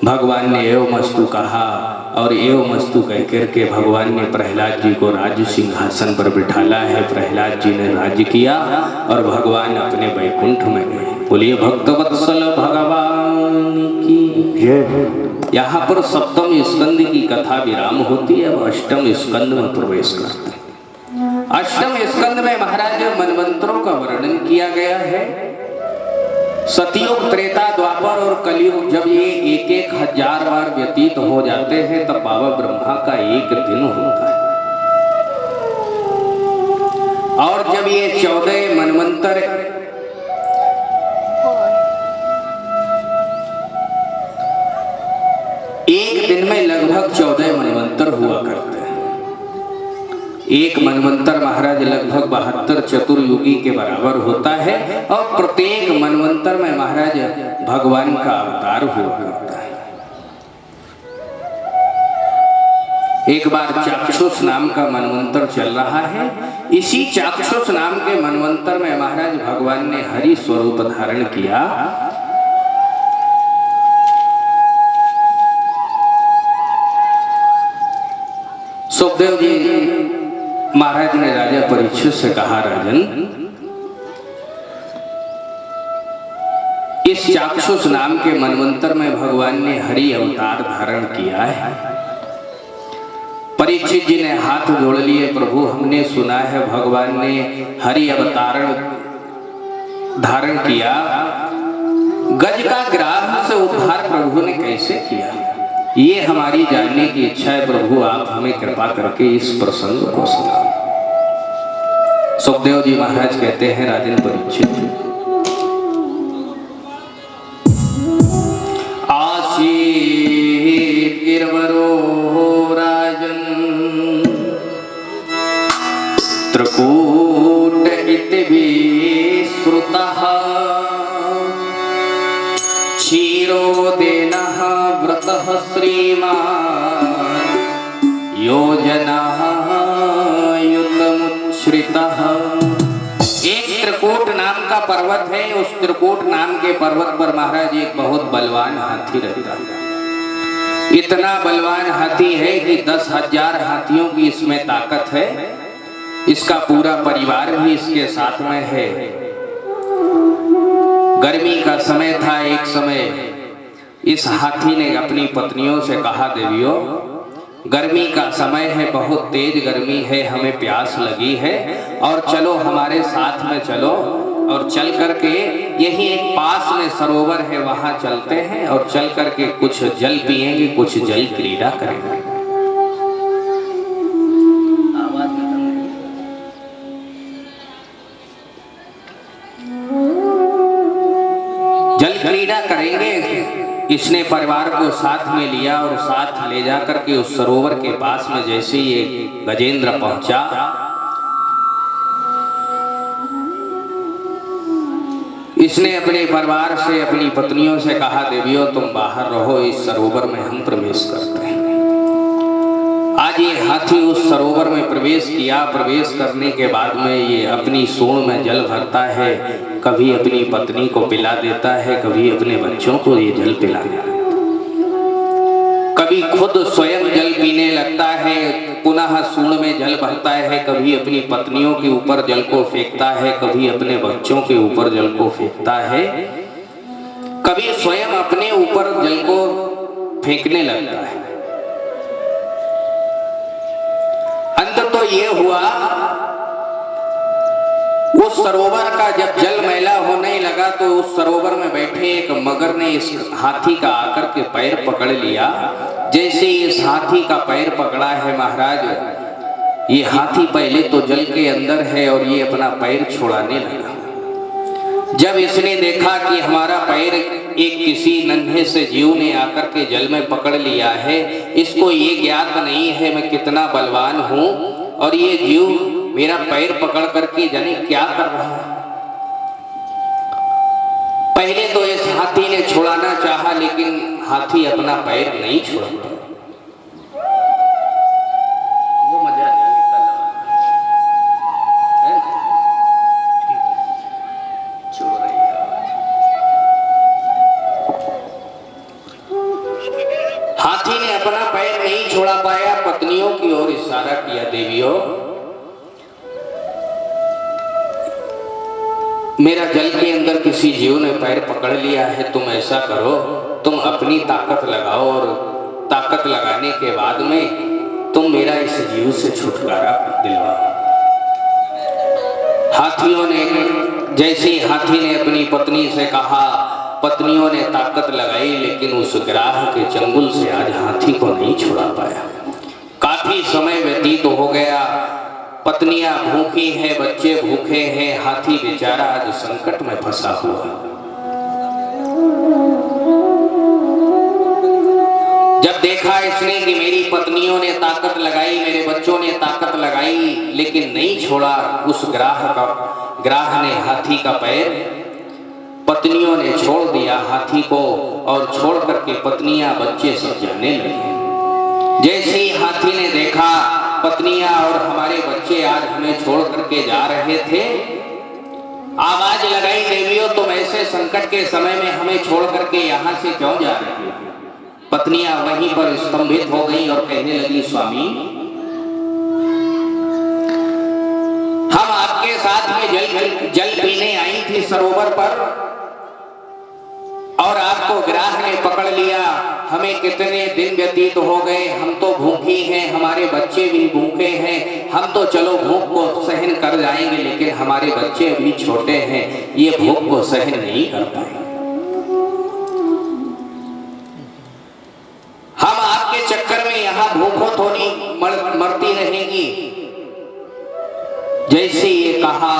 भगवान ने एवमस्तु कहा और एवमस्तु कह करके भगवान ने प्रहलाद जी को राज्य सिंहासन पर बिठाला है। प्रहलाद जी ने राज्य किया और भगवान अपने वैकुंठ में गए। बोलिए भक्तवत्सल भगवान की जय। यहाँ पर सप्तम स्कंद की कथा विराम होती है। अब अष्टम स्कंद में प्रवेश करते हैं। अष्टम स्कंद में महाराज मनवंतरों का वर्णन किया गया है। सतयुग, त्रेता, द्वापर और कलयुग जब ये एक एक हजार बार व्यतीत हो जाते हैं तब बाबा ब्रह्मा का एक दिन होता है। और जब ये 14 मनवंतर एक दिन में लगभग 14 मनवंतर हुआ करते हैं। एक मनवंतर महाराज लगभग 72 चतुर्युगी के बराबर होता है और प्रत्येक मनवंतर में महाराज भगवान का अवतार हुआ करता है। एक बार चाक्षुष नाम का मनवंतर चल रहा है। इसी चाक्षुष नाम के मनवंतर में महाराज भगवान ने हरि स्वरूप धारण किया। सुखदेव जी महाराज ने राजा परीक्षित से कहा, राजन, इस चाक्षुष नाम के मनवंतर में भगवान ने हरि अवतार धारण किया है। परीक्षित जी ने हाथ जोड़ लिए, प्रभु हमने सुना है भगवान ने हरि अवतार धारण किया, गज का ग्राह से उद्धार प्रभु ने कैसे किया, ये हमारी जानने की इच्छा है। प्रभु आप हमें कृपा करके इस प्रसंग को सुनाओ। सुखदेव जी महाराज कहते हैं, राजन परीक्षित, आसीत गिरवरो राजन त्रिकूट इति विश्रुतः क्षीरोदेनः व्रतः श्रीमान् योजनः युतमुच्छ्रितः। एक त्रिकूट नाम का पर्वत है। उस त्रिकूट नाम के पर्वत पर महाराज एक बहुत बलवान हाथी रहता है। इतना बलवान हाथी है कि 10,000 हाथियों की इसमें ताकत है। इसका पूरा परिवार भी इसके साथ में है। गर्मी का समय था। एक समय इस हाथी ने अपनी पत्नियों से कहा, देवियों गर्मी का समय है, बहुत तेज गर्मी है, हमें प्यास लगी है और चलो हमारे साथ में चलो और चल करके यही एक पास में सरोवर है वहां चलते हैं और चल करके कुछ जल पिएंगे, कुछ जल क्रीड़ा करेंगे। जल क्रीड़ा करेंगे। इसने परिवार को साथ में लिया और साथ ले जाकर के उस सरोवर के पास में जैसे ये गजेंद्र पहुंचा, इसने अपने परिवार से, अपनी पत्नियों से कहा, देवियों तुम बाहर रहो, इस सरोवर में हम प्रवेश करते हैं। आज ये हाथी उस सरोवर में प्रवेश किया। प्रवेश करने के बाद में ये अपनी सूंड में जल भरता है, कभी अपनी पत्नी को पिला देता है, कभी अपने बच्चों को ये जल पिलाने लगता है, कभी खुद स्वयं जल पीने लगता है, पुनः सूंड में जल भरता है, कभी अपनी पत्नियों के ऊपर जल को फेंकता है, कभी अपने बच्चों के ऊपर जल को फेंकता है, कभी स्वयं अपने ऊपर जल को फेंकने लगता है। अंत तो ये हुआ, उस सरोवर का जब जल मैला होने लगा तो उस सरोवर में बैठे एक मगर ने इस हाथी का आकर के पैर पकड़ लिया। जैसे इस हाथी का पैर पकड़ा है महाराज, ये हाथी पहले तो जल के अंदर है और ये अपना पैर छुड़ाने लगा। जब इसने देखा कि हमारा पैर एक किसी नन्हे से जीव ने आकर के जल में पकड़ लिया है, इसको ये ज्ञात नहीं है मैं कितना बलवान हूं और ये जीव मेरा पैर पकड़ करके जाने क्या कर रहा है। पहले तो इस हाथी ने छुड़ाना चाहा लेकिन हाथी अपना पैर नहीं छुड़ाता। वो मजा नहीं नहीं छोड़ा पाया, पत्नियों की ओर इशारा किया, देवियों मेरा जल के अंदर किसी जीव ने पैर पकड़ लिया है, तुम ऐसा करो, तुम अपनी ताकत लगाओ और ताकत लगाने के बाद में तुम मेरा इस जीव से छुटकारा दिलवाओ। हाथियों ने, जैसे हाथी ने अपनी पत्नी से कहा, पत्नियों ने ताकत लगाई, लेकिन उस ग्राह के चंगुल से आज हाथी को नहीं छुड़ा पाया। काफी समय व्यतीत हो गया, पत्नियां भूखी हैं, बच्चे भूखे हैं, हाथी बेचारा आज संकट में फंसा हुआ। जब देखा इसने कि मेरी पत्नियों ने ताकत लगाई, मेरे बच्चों ने ताकत लगाई, लेकिन नहीं छोड़ा उस ग्राह ने हाथी का पैर, पत्नियों ने छोड़ दिया हाथी को और छोड़ करके पत्नियां बच्चे सब जाने लगे। जैसे ही हाथी ने देखा पत्नियां और हमारे बच्चे आज हमें छोड़ करके जा रहे थे, आवाज लगाई, देवियों तुम ऐसे संकट के समय में हमें छोड़ करके यहाँ से क्यों जा रहे हो? पत्नियां वहीं पर स्तंभित हो गई और कहने लगी, स्वामी हम आपके साथ में जल पीने आई थी सरोवर पर और आपको ग्राह ने पकड़ लिया, हमें कितने दिन व्यतीत हो गए, हम तो भूखी हैं, हमारे बच्चे भी भूखे हैं, हम तो चलो भूख को सहन कर जाएंगे, लेकिन हमारे बच्चे अभी छोटे हैं, ये भूख को सहन नहीं कर पाएंगे। हम आपके चक्कर में यहाँ भूखों थोड़ी मरती रहेंगी। जैसे ये कहा,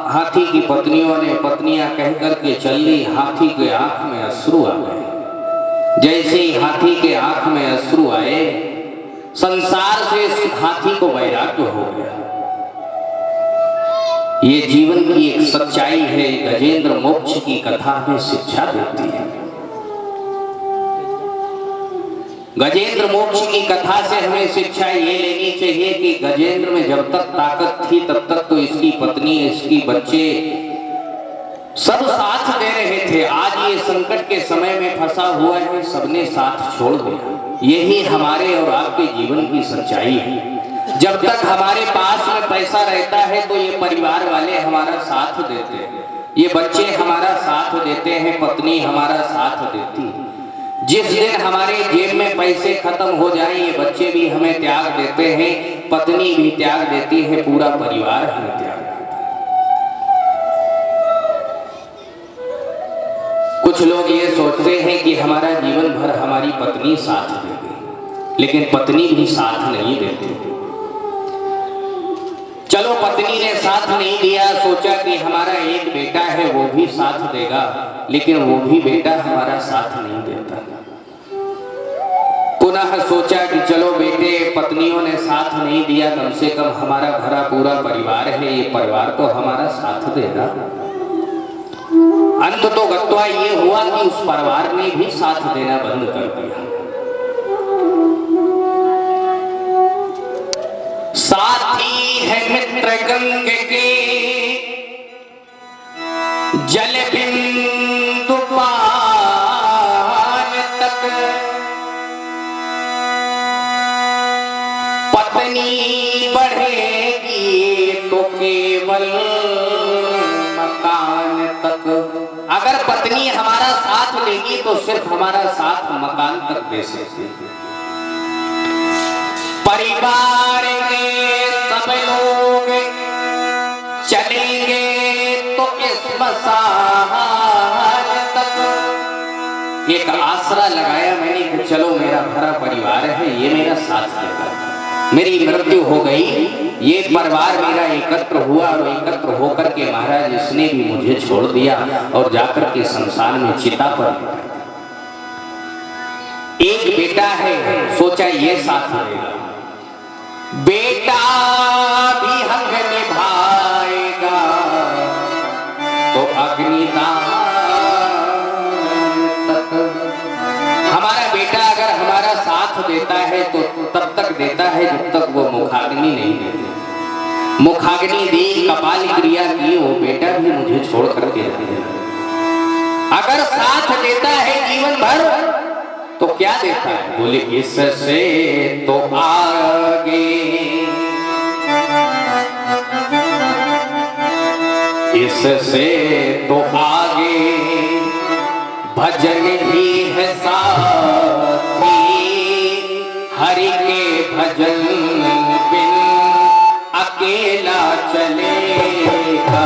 हाथी की पत्नियां कह करके चल ली, हाथी के आंख में अश्रु आ गए। जैसे ही हाथी के आंख में अश्रु आए, संसार से हाथी को वैराग्य हो गया। ये जीवन की एक सच्चाई है, गजेंद्र मोक्ष की कथा हमें शिक्षा देती है। गजेंद्र मोक्ष की कथा से हमें शिक्षा ये लेनी चाहिए कि गजेंद्र में जब तक ताकत थी तब तक तो इसकी पत्नी, इसकी बच्चे सब साथ दे रहे थे। आज ये संकट के समय में फंसा हुआ है, सबने साथ छोड़ दिया। यही हमारे और आपके जीवन की सच्चाई है। जब तक हमारे पास में पैसा रहता है तो ये परिवार वाले हमारा साथ देते हैं, ये बच्चे हमारा साथ देते हैं, पत्नी हमारा साथ देती है। जिस दिन हमारे जेब में पैसे खत्म हो जाए, ये बच्चे भी हमें त्याग देते हैं, पत्नी भी त्याग देती है, पूरा परिवार हमें त्याग देता है। कुछ लोग ये सोचते हैं कि हमारा जीवन भर हमारी पत्नी साथ देगी, लेकिन पत्नी भी साथ नहीं देती। चलो पत्नी ने साथ नहीं दिया, सोचा कि हमारा एक बेटा है वो भी साथ देगा, लेकिन वो भी बेटा हमारा साथ नहीं देता। पुनः सोचा कि चलो बेटे, पत्नियों ने साथ नहीं दिया, कम से कम हमारा भरा पूरा परिवार है, ये परिवार तो हमारा साथ देगा। अंत तो गत्वा ये हुआ कि उस परिवार ने भी साथ देना बंद कर दिया। साथी है मित्र गंगे के, जल बिंदु पान तक, पत्नी बढ़ेगी तो केवल मकान तक। अगर पत्नी हमारा साथ देगी तो सिर्फ हमारा साथ मकान तक दे सकती है। परिवार के सब लोग चलेंगे तो स्मशान तक। एक आसरा लगाया मैंने कि चलो मेरा भरा परिवार है, ये मेरा साथ देगा। मेरी मृत्यु हो गई, ये परिवार मेरा एकत्र हुआ और एकत्र होकर के महाराज इसने भी मुझे छोड़ दिया और जाकर के संसार में चिता पर। एक बेटा है, सोचा ये साथ देगा, बेटा भी हक निभाएगा तो अग्निदान तक। हमारा बेटा अगर हमारा साथ देता है तो तब तक देता है जब तक वो मुखाग्नि नहीं देते। मुखाग्नि दी, कपाल क्रिया की, वो बेटा भी मुझे छोड़ करके जाएगा। अगर साथ देता है जीवन भर तो क्या देता है? बोले इससे तो आगे, इससे तो आगे भजन ही है साथी, हरि के भजन बिन अकेला चलेगा।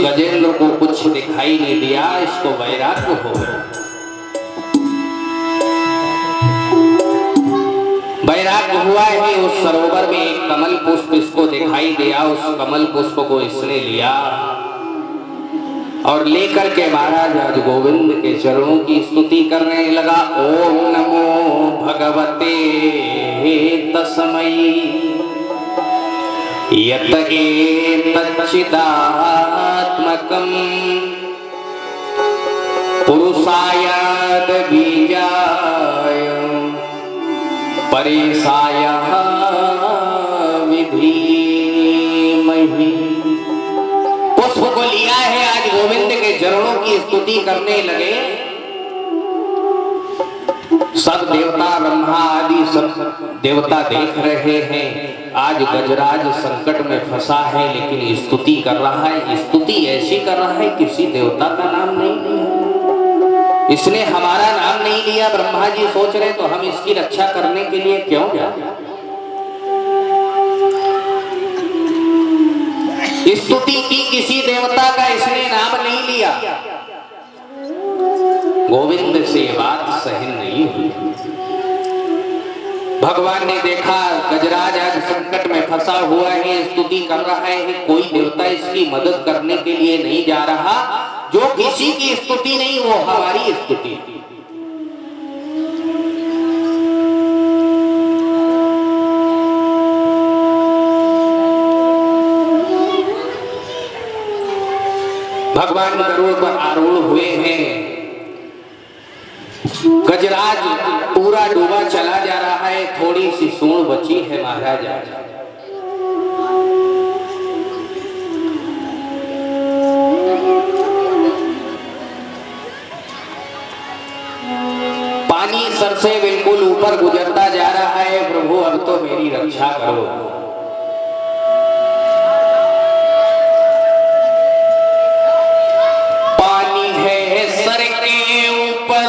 गजेंद्र को कुछ दिखाई नहीं दिया, इसको वैराग्य हो गया। वैराग्य हुआ है, उस सरोवर में एक कमल पुष्प इसको दिखाई दिया, उस कमल पुष्प को इसने लिया और लेकर के महाराज आज गोविंद के चरणों की स्तुति करने लगा। ओम नमो भगवते तस्मै यत एतच्चिदात्मकं पुरुषायाद बीजाय परेशाय विधीमहि। पुष्प को लिया है, आज गोविंद के चरणों की स्तुति करने लगे। सब देवता ब्रह्मा आदि सब देवता देख रहे हैं, आज गजराज संकट में फंसा है लेकिन स्तुति कर रहा है। स्तुति ऐसी कर रहा है किसी देवता का नाम नहीं लिया, इसने हमारा नाम नहीं लिया। ब्रह्मा जी सोच रहे तो हम इसकी रक्षा करने के लिए क्यों जाए। स्तुति की किसी देवता का इसने नाम नहीं लिया। गोविंद से बात सहन नहीं हुई। भगवान ने देखा गजराज आज संकट में फंसा हुआ है, स्तुति कर रहा है, कोई देवता इसकी मदद करने के लिए नहीं जा रहा। जो किसी की स्तुति नहीं वो हमारी स्तुति। भगवान गरुड़ पर आरूढ़ हुए हैं, गजराज पूरा डूबा चला जा रहा है, थोड़ी सी सूंड बची है महाराज। पानी सर से बिल्कुल ऊपर गुजरता जा रहा है। प्रभु अब तो मेरी रक्षा करो। पानी है सर के ऊपर,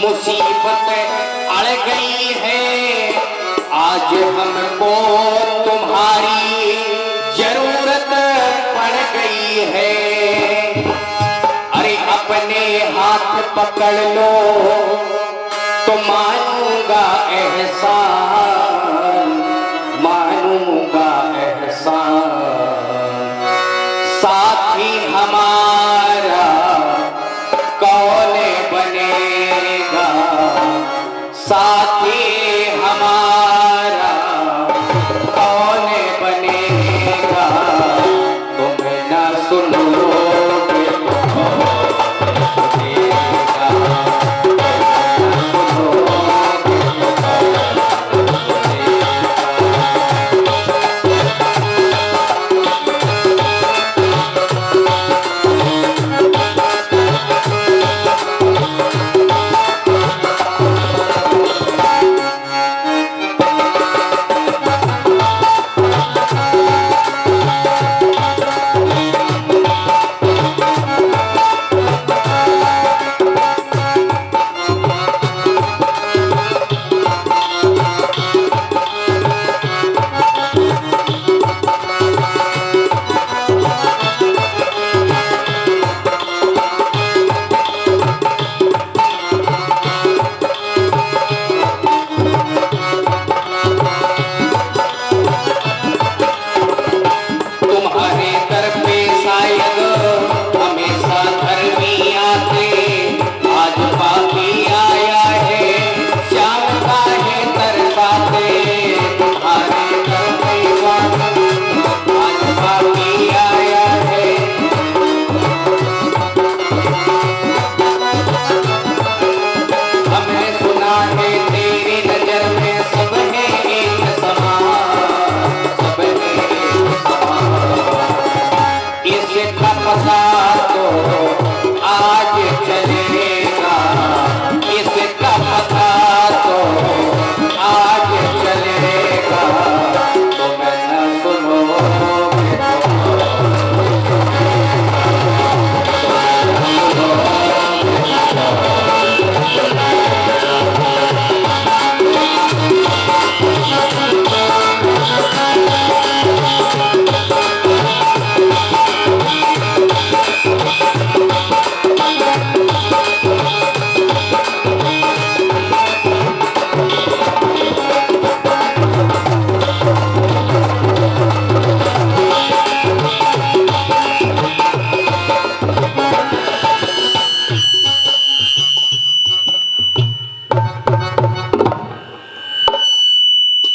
मुसीबत अड़ गई है, आज हमको तुम्हारी जरूरत पड़ गई है। अरे अपने हाथ पकड़ लो तो मानूंगा एहसान, मानूंगा एहसान। साथी हमारा कौन बनेगा, साथी